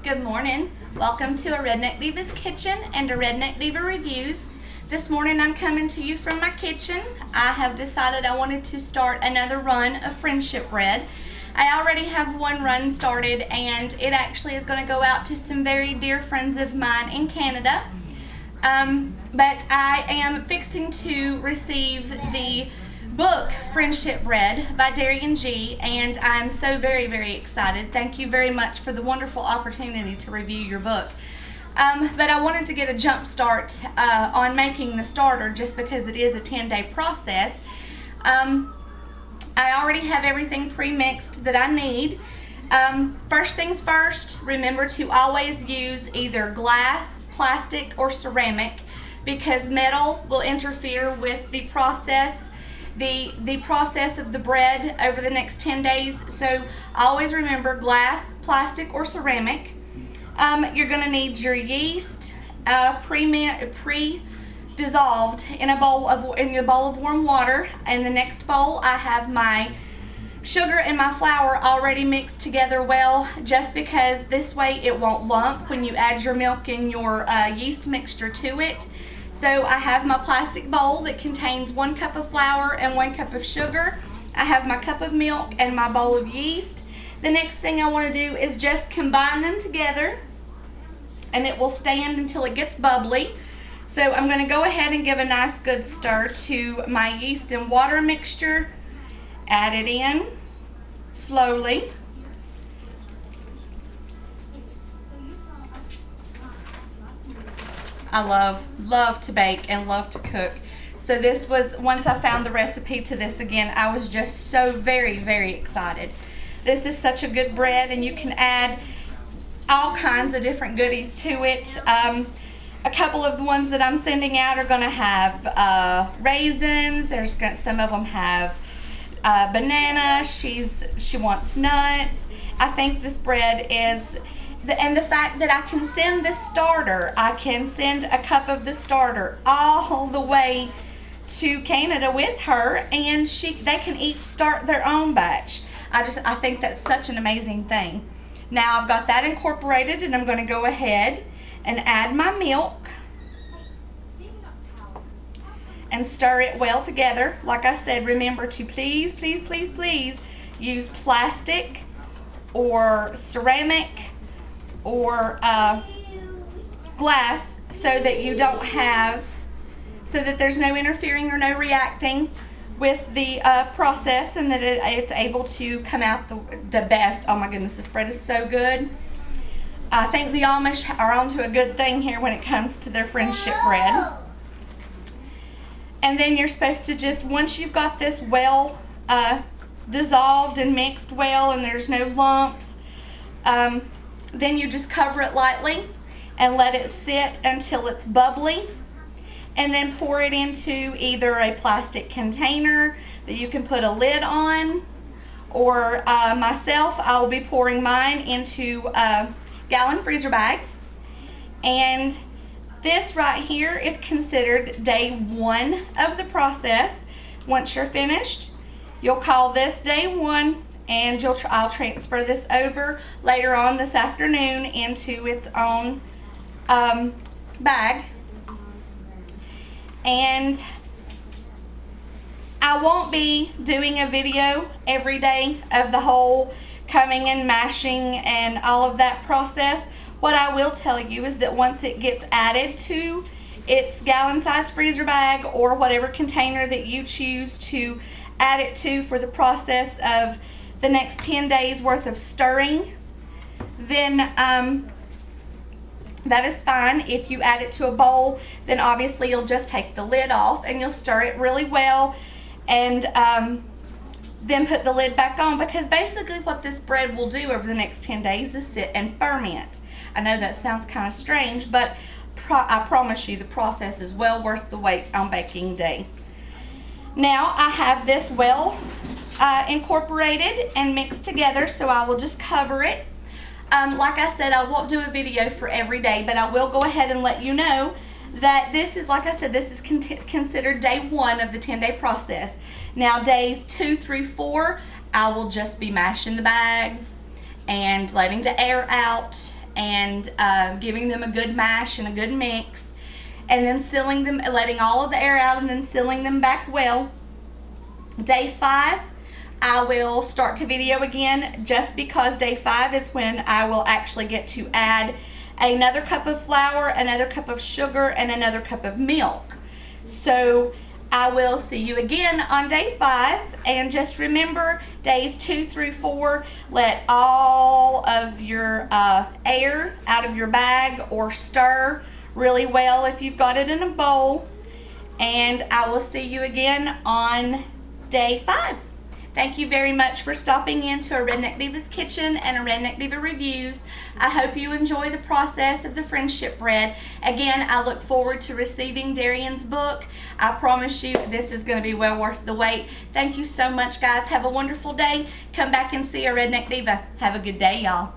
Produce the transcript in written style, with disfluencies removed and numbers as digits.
Good morning. Welcome to a Redneck Diva's kitchen and a Redneck Diva Reviews. This morning I'm coming to you from my kitchen. I have decided I wanted to start another run of FriendShip bread. I already have one run started and it actually is going to go out to some very dear friends of mine in Canada. But I am fixing to receive the book FriendShip Bread by Darian G, and I'm so very excited. Thank you very much for the wonderful opportunity to review your book. But I wanted to get a jump start on making the starter just because it is a 10-day process. I already have everything pre-mixed that I need. First things first, remember to always use either glass, plastic, or ceramic because metal will interfere with the process of the bread over the next 10 days. So always remember glass, plastic, or ceramic. You're going to need your yeast pre-dissolved in a bowl of warm water. In the next bowl, I have my sugar and my flour already mixed together well, just because this way it won't lump when you add your milk and your yeast mixture to it. So I have my plastic bowl that contains 1 cup of flour and 1 cup of sugar. I have my cup of milk and my bowl of yeast. The next thing I want to do is just combine them together, and it will stand until it gets bubbly. So I'm going to go ahead and give a nice good stir to my yeast and water mixture. Add it in slowly. I love to bake and love to cook. So this was, once I found the recipe to this again, I was just so very excited. This is such a good bread, and you can add all kinds of different goodies to it. A couple of the ones that I'm sending out are going to have raisins. Some of them have banana. She wants nuts. I think this bread is, and the fact that I can send the starter, I can send a cup of the starter all the way to Canada with her, and they can each start their own batch. I think that's such an amazing thing. Now I've got that incorporated, and I'm going to go ahead and add my milk and stir it well together. Like I said, remember to please use plastic or ceramic or glass so that there's no interfering or no reacting with the process, and that it's able to come out the best. Oh my goodness, this bread is so good. I think the Amish are onto a good thing here when it comes to their FriendShip bread. And then you're supposed to just, once you've got this well dissolved and mixed well and there's no lumps, then you just cover it lightly and let it sit until it's bubbly, and then pour it into either a plastic container that you can put a lid on, or myself, I will be pouring mine into gallon freezer bags. And this right here is considered day 1 of the process. Once you're finished, you'll call this day 1, and I'll transfer this over later on this afternoon into its own bag. And I won't be doing a video every day of the whole coming and mashing and all of that process. What I will tell you is that once it gets added to its gallon-sized freezer bag or whatever container that you choose to add it to for the process of the next 10 days worth of stirring, then that is fine. If you add it to a bowl, then obviously you'll just take the lid off and you'll stir it really well, and then put the lid back on, because basically what this bread will do over the next 10 days is sit and ferment. I know that sounds kind of strange, but I promise you the process is well worth the wait on baking day. Now I have this well incorporated and mixed together, so I will just cover it. Like I said, I won't do a video for every day, but I will go ahead and let you know that this is, like I said, this is considered day 1 of the 10-day process. Now days 2 through 4, I will just be mashing the bags and letting the air out and giving them a good mash and a good mix, and then sealing them, letting all of the air out, and then sealing them back well. Day 5, I will start to video again, just because day 5 is when I will actually get to add another cup of flour, another cup of sugar, and another cup of milk. So I will see you again on day 5, and just remember, days 2 through 4, let all of your air out of your bag, or stir really well if you've got it in a bowl, and I will see you again on day 5. Thank you very much for stopping in to a Redneck Diva's Kitchen and a Redneck Diva Reviews. I hope you enjoy the process of the Friendship bread. Again, I look forward to receiving Darian's book. I promise you this is going to be well worth the wait. Thank you so much, guys. Have a wonderful day. Come back and see a Redneck Diva. Have a good day, y'all.